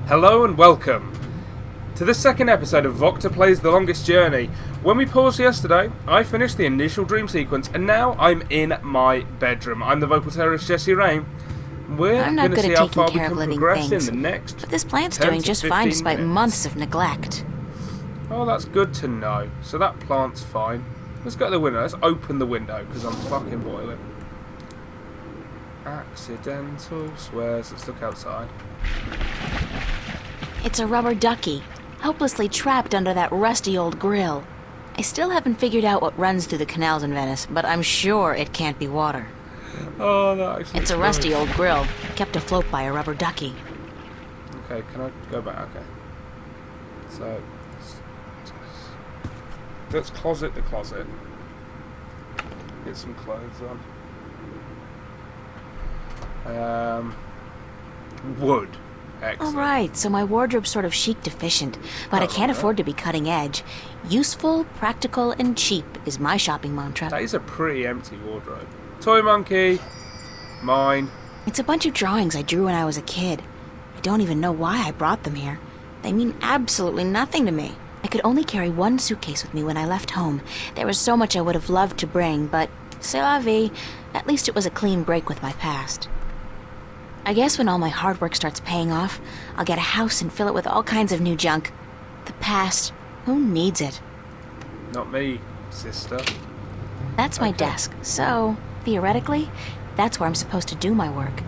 Hello and welcome to the second episode of VocTer Plays The Longest Journey. When we paused yesterday, I finished the initial dream sequence and now I'm in my bedroom. I'm the vocal terrorist Jesse Rain. We're going to see how far we can progress in the next but this plant's doing just fine despite months of neglect. Oh, that's good to know. So that plant's fine. Let's go to the window. Let's open the window because I'm fucking boiling. Accidental swears. Let's look outside. It's a rubber ducky, hopelessly trapped under that rusty old grill. I still haven't figured out what runs through the canals in Venice, but I'm sure it can't be water. Oh, that actually. It's a rusty old grill, kept afloat by a rubber ducky. Okay, can I go back? Okay. So, let's closet the closet. Get some clothes on. Wood. Excellent. Alright, so my wardrobe's sort of chic deficient, but I can't afford to be cutting edge. Useful, practical, and cheap is my shopping mantra. That is a pretty empty wardrobe. Toy monkey. Mine. It's a bunch of drawings I drew when I was a kid. I don't even know why I brought them here. They mean absolutely nothing to me. I could only carry one suitcase with me when I left home. There was so much I would have loved to bring, but c'est la vie. At least it was a clean break with my past. I guess when all my hard work starts paying off, I'll get a house and fill it with all kinds of new junk. The past, who needs it? Not me, sister. That's my desk, so, theoretically, that's where I'm supposed to do my work.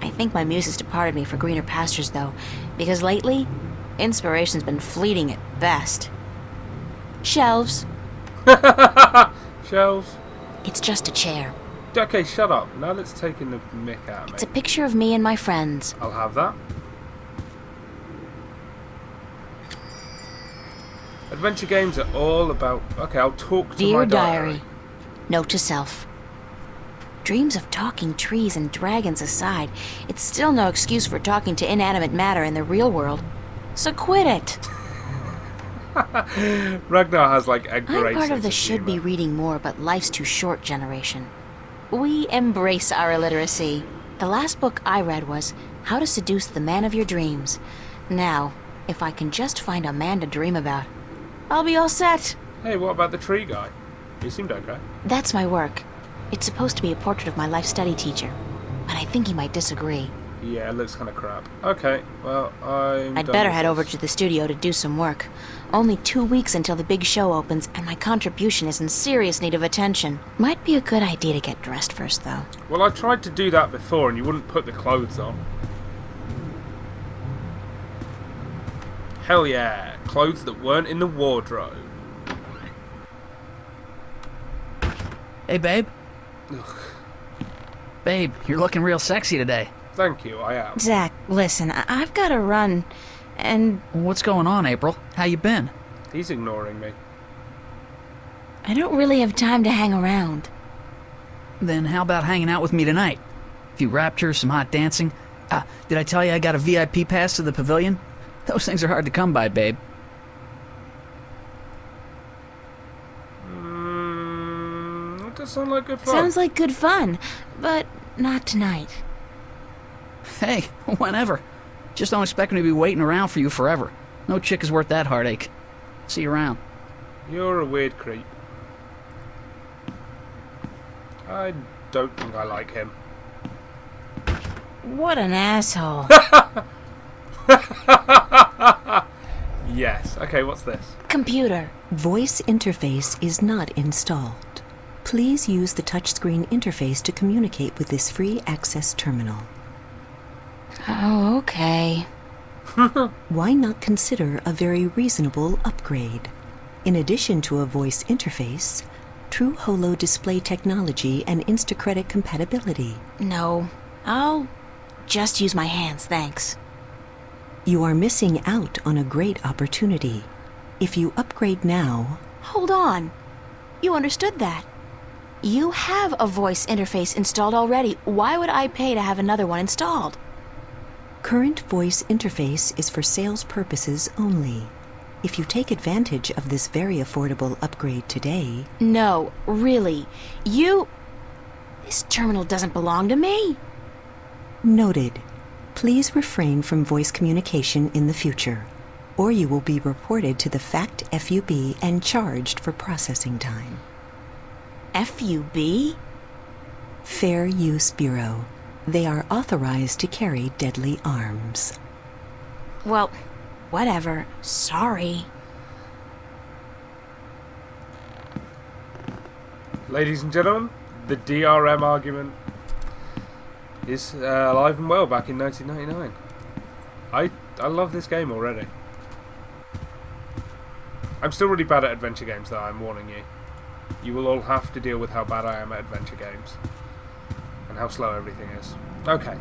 I think my muse has departed me for greener pastures, though, because lately, inspiration's been fleeting at best. Shelves. Shelves? It's just a chair. Okay, shut up. Now let's take in the mick out of me. It's a picture of me and my friends. I'll have that. Adventure games are all about... Okay, I'll talk to Dear my diary. Diary. Note to self. Dreams of talking trees and dragons aside, it's still no excuse for talking to inanimate matter in the real world. So quit it. Ragnar has like a great I'm part of the should be reading more but life's too short generation. We embrace our illiteracy. The last book I read was How to Seduce the Man of Your Dreams. Now, if I can just find a man to dream about, I'll be all set. Hey, what about the tree guy? He seemed okay. That's my work. It's supposed to be a portrait of my life study teacher, but I think he might disagree. Yeah, it looks kind of crap. Okay, well, I'd better head over to the studio to do some work. Only 2 weeks until the big show opens, and my contribution is in serious need of attention. Might be a good idea to get dressed first, though. Well, I tried to do that before, and you wouldn't put the clothes on. Hell yeah, clothes that weren't in the wardrobe. Hey, babe. Ugh. Babe, you're looking real sexy today. Thank you, I am. Zach, listen, I've got to run, and... What's going on, April? How you been? He's ignoring me. I don't really have time to hang around. Then how about hanging out with me tonight? A few raptures, some hot dancing. Did I tell you I got a VIP pass to the pavilion? Those things are hard to come by, babe. That does sound like good fun. Sounds like good fun, but not tonight. Hey, whenever. Just don't expect me to be waiting around for you forever. No chick is worth that heartache. See you around. You're a weird creep. I don't think I like him. What an asshole. Yes. Okay, what's this? Computer. Voice interface is not installed. Please use the touchscreen interface to communicate with this free access terminal. Oh, okay. Why not consider a very reasonable upgrade? In addition to a voice interface, true holo display technology and Instacredit compatibility. No, I'll just use my hands, thanks. You are missing out on a great opportunity. If you upgrade now... Hold on. You understood that. You have a voice interface installed already. Why would I pay to have another one installed? Current voice interface is for sales purposes only. If you take advantage of this very affordable upgrade today... No, really. This terminal doesn't belong to me. Noted. Please refrain from voice communication in the future, or you will be reported to the FACT FUB and charged for processing time. FUB? Fair Use Bureau. They are authorized to carry deadly arms. Well, whatever. Sorry. Ladies and gentlemen, the DRM argument is alive and well back in 1999. I love this game already. I'm still really bad at adventure games though, I'm warning you. You will all have to deal with how bad I am at adventure games. And how slow everything is. Okay.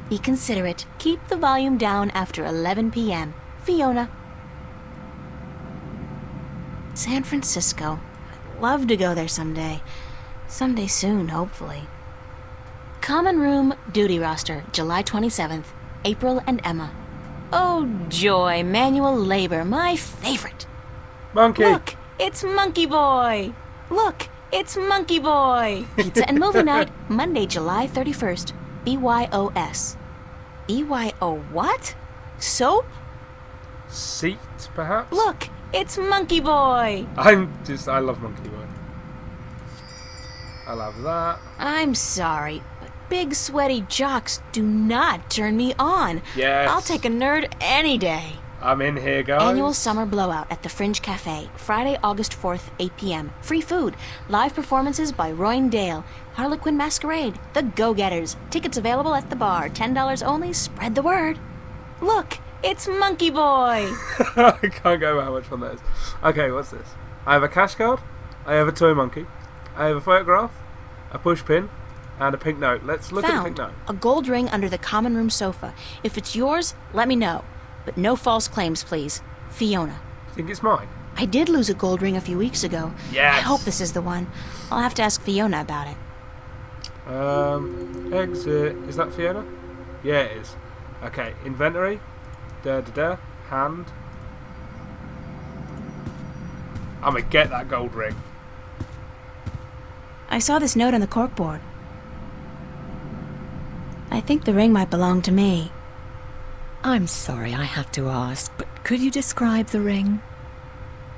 Be considerate. Keep the volume down after 11 p.m. Fiona. San Francisco. I'd love to go there someday. Someday soon, hopefully. Common room duty roster, July 27th. April and Emma. Oh, joy. Manual labor, my favorite. Monkey! Look, it's Monkey Boy. Look, it's Monkey Boy. Pizza and movie night, Monday, July 31st. BYOS. BYO what? Soap? Seat, perhaps? Look, it's Monkey Boy. I love Monkey Boy. I love that. I'm sorry, but big sweaty jocks do not turn me on. Yes. I'll take a nerd any day. I'm in here, guys. Annual summer blowout at the Fringe Cafe, Friday, August 4th, 8 p.m. Free food, live performances by Roy Dale, Harlequin Masquerade, The Go-Getters. Tickets available at the bar, $10 only. Spread the word. Look, it's Monkey Boy. I can't go how much fun that is. Okay, what's this? I have a cash card, I have a toy monkey, I have a photograph, a push pin, and a pink note. Let's look at the pink note. A gold ring under the common room sofa. If it's yours, let me know. But no false claims, please. Fiona. Think it's mine? I did lose a gold ring a few weeks ago. Yes. I hope this is the one. I'll have to ask Fiona about it. Exit. Is that Fiona? Yeah, it is. Okay, inventory. Hand. I'm gonna get that gold ring. I saw this note on the corkboard. I think the ring might belong to me. I'm sorry I have to ask, but could you describe the ring?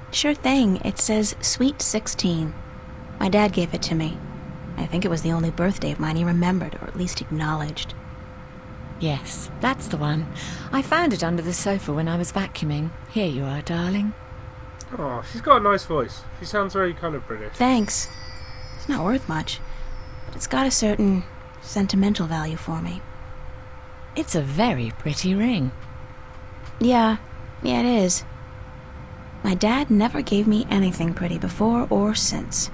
Sure thing. It says Sweet 16. My dad gave it to me. I think it was the only birthday of mine he remembered, or at least acknowledged. Yes, that's the one. I found it under the sofa when I was vacuuming. Here you are, darling. Oh, she's got a nice voice. She sounds very kind of British. Thanks. It's not worth much, but it's got a certain sentimental value for me. It's a very pretty ring. Yeah, it is. My dad never gave me anything pretty before or since.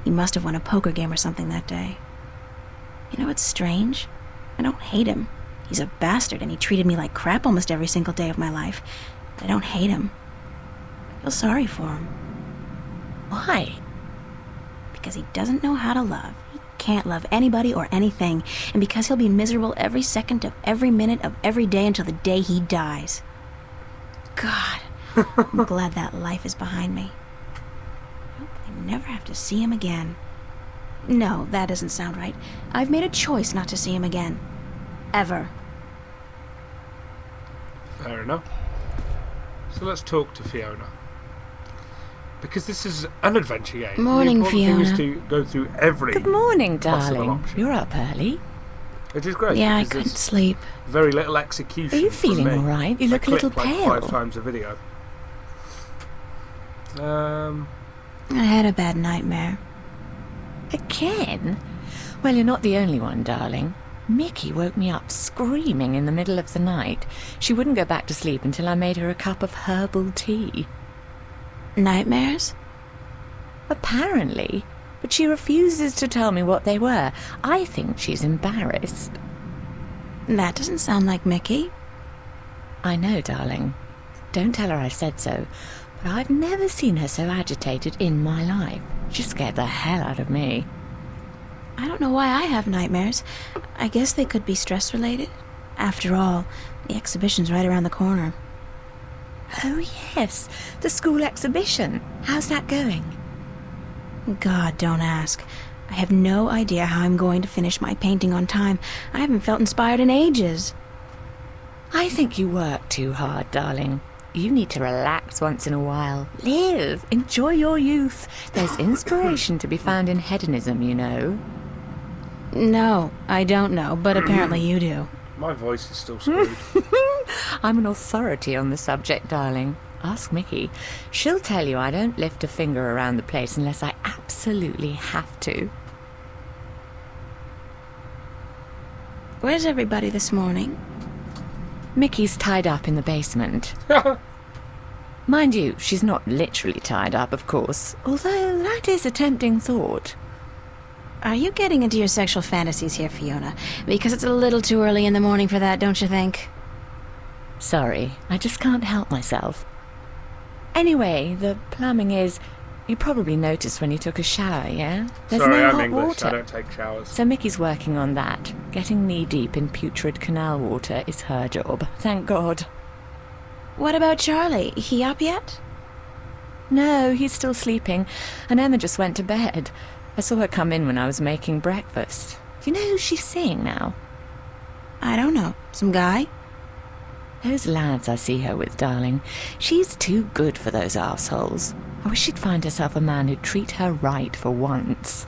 He must have won a poker game or something that day. You know what's strange? I don't hate him. He's a bastard and he treated me like crap almost every single day of my life. But I don't hate him. I feel sorry for him. Why? Because he doesn't know how to love. He can't love anybody or anything. And because he'll be miserable every second of every minute of every day until the day he dies. God, I'm glad that life is behind me. I hope I never have to see him again. No, that doesn't sound right. I've made a choice not to see him again. Ever. Fair enough. So let's talk to Fiona. Because this is an adventure game. Morning, the important Fiona. thing is to go through every Good morning, possible darling. option. You're up early. Which is great. Yeah, I because couldn't there's sleep. very little execution. Are you from feeling me. all right? You I look a little click, like, pale. 5 times a video. I had a bad nightmare. Again? Well, you're not the only one, darling. Mickey woke me up screaming in the middle of the night. She wouldn't go back to sleep until I made her a cup of herbal tea. Nightmares? Apparently. But she refuses to tell me what they were. I think she's embarrassed. That doesn't sound like Mickey. I know, darling. Don't tell her I said so. But I've never seen her so agitated in my life. She scared the hell out of me. I don't know why I have nightmares. I guess they could be stress-related. After all, the exhibition's right around the corner. Oh, yes. The school exhibition. How's that going? God, don't ask. I have no idea how I'm going to finish my painting on time. I haven't felt inspired in ages. I think you work too hard, darling. You need to relax once in a while. Live. Enjoy your youth. There's inspiration to be found in hedonism, you know. No, I don't know, but apparently you do. My voice is still screwed. I'm an authority on the subject, darling. Ask Mickey. She'll tell you I don't lift a finger around the place unless I absolutely have to. Where's everybody this morning? Mickey's tied up in the basement. Mind you, she's not literally tied up, of course, although that is a tempting thought. Are you getting into your sexual fantasies here, Fiona? Because it's a little too early in the morning for that, don't you think? Sorry, I just can't help myself. Anyway, the plumbing is... You probably noticed when you took a shower, yeah? There's Sorry, no I'm hot English. water. I don't take showers. So Mickey's working on that. Getting knee-deep in putrid canal water is her job, thank God. What about Charlie? He up yet? No, he's still sleeping, and Emma just went to bed. I saw her come in when I was making breakfast. Do you know who she's seeing now? I don't know. Some guy? Those lads I see her with, darling. She's too good for those arseholes. I wish she'd find herself a man who'd treat her right for once.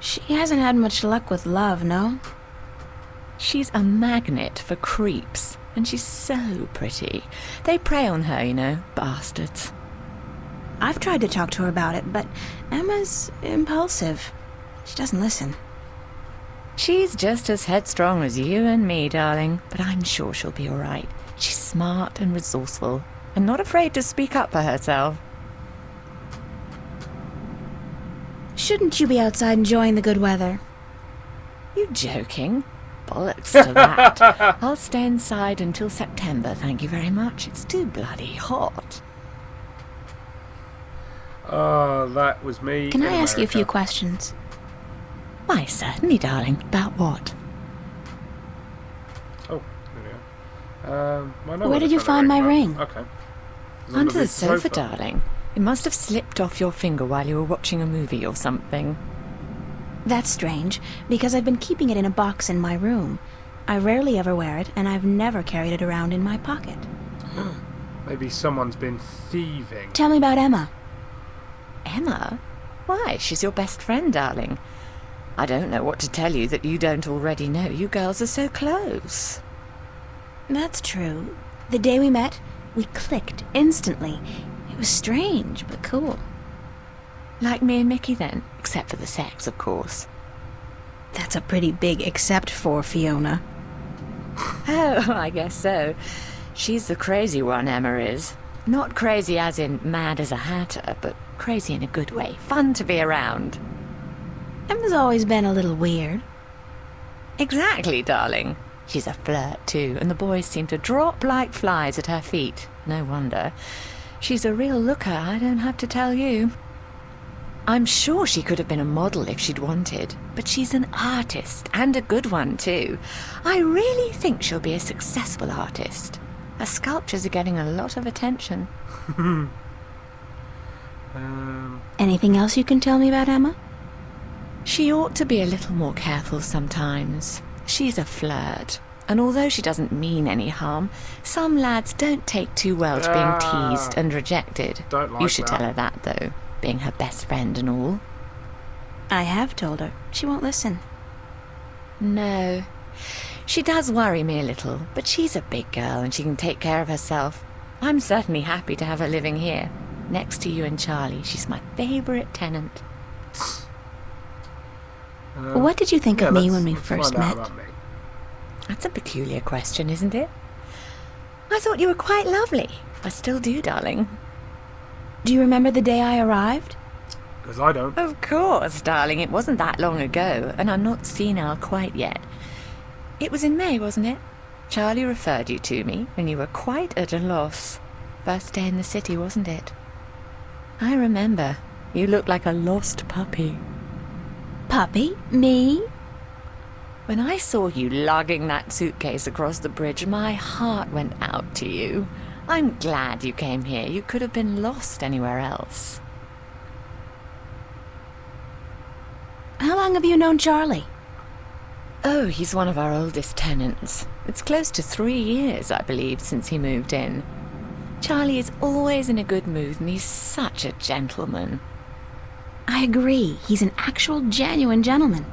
She hasn't had much luck with love, no? She's a magnet for creeps, and she's so pretty. They prey on her, you know, bastards. I've tried to talk to her about it, but Emma's impulsive. She doesn't listen. She's just as headstrong as you and me, darling, but I'm sure she'll be all right. She's smart and resourceful, and not afraid to speak up for herself. Shouldn't you be outside enjoying the good weather? You joking? Bollocks to that. I'll stay inside until September, thank you very much. It's too bloody hot. Oh, that was me. Can in I ask you a few America. questions? Why, certainly, darling. About what? Oh, there we are. I know Where did you the find my was. ring? Okay. It's Under the sofa, darling. It must have slipped off your finger while you were watching a movie or something. That's strange, because I've been keeping it in a box in my room. I rarely ever wear it, and I've never carried it around in my pocket. Maybe someone's been thieving. Tell me about Emma. Emma? Why, she's your best friend, darling. I don't know what to tell you that you don't already know. You girls are so close. That's true. The day we met, we clicked instantly. It was strange, but cool. Like me and Mickey, then? Except for the sex, of course. That's a pretty big except for, Fiona. Oh, I guess so. She's the crazy one, Emma is. Not crazy as in mad as a hatter, but crazy in a good way. Fun to be around. Emma's always been a little weird. Exactly, darling. She's a flirt, too, and the boys seem to drop like flies at her feet. No wonder. She's a real looker, I don't have to tell you. I'm sure she could have been a model if she'd wanted, but she's an artist, and a good one, too. I really think she'll be a successful artist. Her sculptures are getting a lot of attention. Anything else you can tell me about Emma? She ought to be a little more careful sometimes. She's a flirt, and although she doesn't mean any harm, some lads don't take too well to being teased and rejected. Don't like You should that. tell her that, though, being her best friend and all. I have told her. She won't listen. No. She does worry me a little, but she's a big girl and she can take care of herself. I'm certainly happy to have her living here. Next to you and Charlie, she's my favourite tenant. What did you think of me let's- when we let's first find out met? about me. That's a peculiar question, isn't it? I thought you were quite lovely. I still do, darling. Do you remember the day I arrived? Because I don't. Of course, darling. It wasn't that long ago, and I'm not senile quite yet. It was in May, wasn't it? Charlie referred you to me, and you were quite at a loss. First day in the city, wasn't it? I remember. You looked like a lost puppy. Puppy? Me? When I saw you lugging that suitcase across the bridge, my heart went out to you. I'm glad you came here. You could have been lost anywhere else. How long have you known Charlie? Oh, he's one of our oldest tenants. It's close to 3 years, I believe, since he moved in. Charlie is always in a good mood, and he's such a gentleman. I agree. He's an actual, genuine gentleman.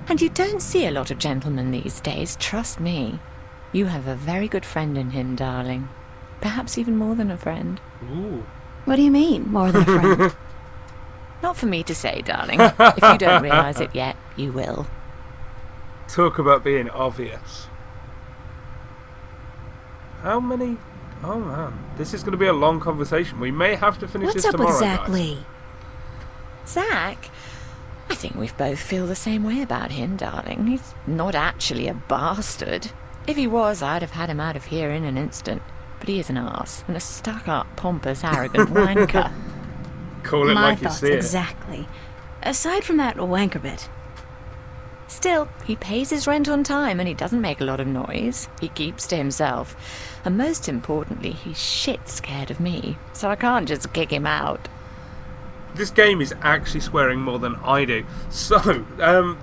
And you don't see a lot of gentlemen these days, trust me. You have a very good friend in him, darling. Perhaps even more than a friend. Ooh. What do you mean, more than a friend? Not for me to say, darling. If you don't realise it yet, you will. Talk about being obvious. How many... Oh man, this is going to be a long conversation. We may have to finish What's this up tomorrow, with Zach guys. Lee? Zach? I think we both feel the same way about him, darling. He's not actually a bastard. If he was, I'd have had him out of here in an instant. But he is an arse, and a stuck-up, pompous, arrogant wanker. Call it My like you thoughts, see it. exactly. Aside from that wanker bit. Still, he pays his rent on time and he doesn't make a lot of noise. He keeps to himself. And most importantly, he's shit scared of me. So I can't just kick him out. This game is actually swearing more than I do. So,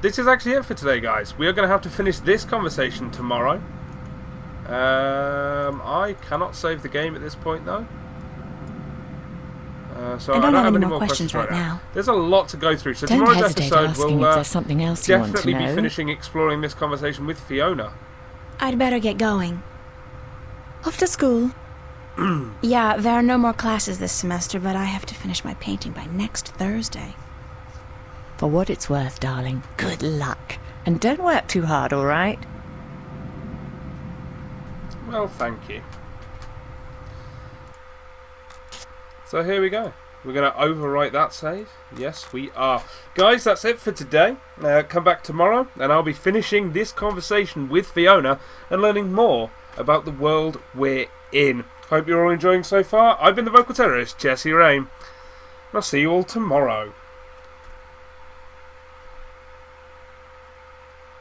this is actually it for today, guys. We are going to have to finish this conversation tomorrow. I cannot save the game at this point, though. So I don't have have any more questions right now. There's a lot to go through. So Don't tomorrow's hesitate episode asking will if there's something else you want to definitely be know. finishing exploring this conversation with Fiona. I'd better get going. Off to school. Yeah, there are no more classes this semester, but I have to finish my painting by next Thursday. For what it's worth, darling, good luck. And don't work too hard, all right? Well, thank you. So here we go. We're going to overwrite that save. Yes, we are. Guys, that's it for today. Come back tomorrow, and I'll be finishing this conversation with Fiona and learning more about the world we're in. Hope you're all enjoying so far. I've been the vocal terrorist, Jesse Rain. And I'll see you all tomorrow.